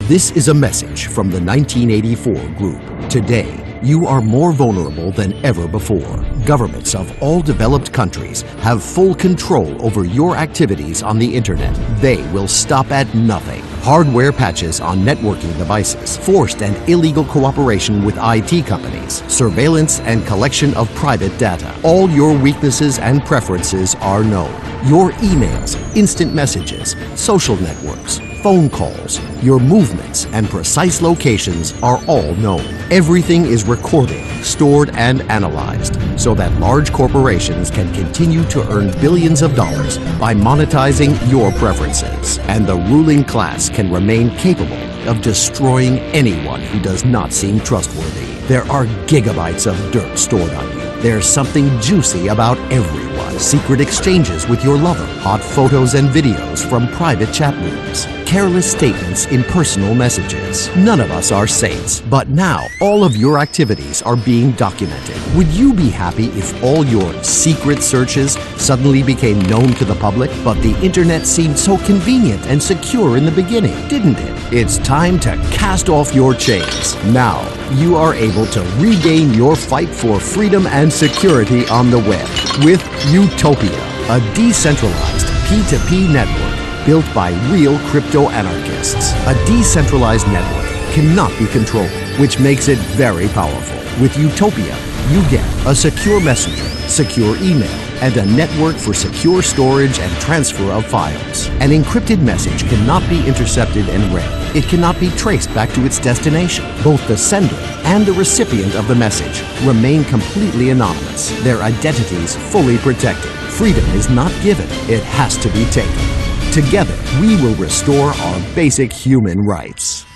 This is a message from the 1984 group. Today, you are more vulnerable than ever before. Governments of all developed countries have full control over your activities on the internet. They will stop at nothing. Hardware patches on networking devices, forced and illegal cooperation with IT companies, surveillance and collection of private data. All your weaknesses and preferences are known. Your emails, instant messages, social networks, phone calls, your movements and precise locations are all known. Everything is recorded, stored and analyzed so that large corporations can continue to earn billions of dollars by monetizing your preferences. And the ruling class can remain capable of destroying anyone who does not seem trustworthy. There are gigabytes of dirt stored on you. There's something juicy about everyone. Secret exchanges with your lover, hot photos and videos from private chat rooms, careless statements in personal messages. None of us are saints, but now all of your activities are being documented. Would you be happy if all your secret searches suddenly became known to the public? But the internet seemed so convenient and secure in the beginning, didn't it? It's time to cast off your chains. Now, you are able to regain your fight for freedom and security on the web with Utopia, a decentralized P2P network built by real crypto anarchists. A decentralized network cannot be controlled, which makes it very powerful. With Utopia, you get a secure messenger, secure email, and a network for secure storage and transfer of files. An encrypted message cannot be intercepted and read. It cannot be traced back to its destination. Both the sender and the recipient of the message remain completely anonymous, their identities fully protected. Freedom is not given, it has to be taken. Together, we will restore our basic human rights.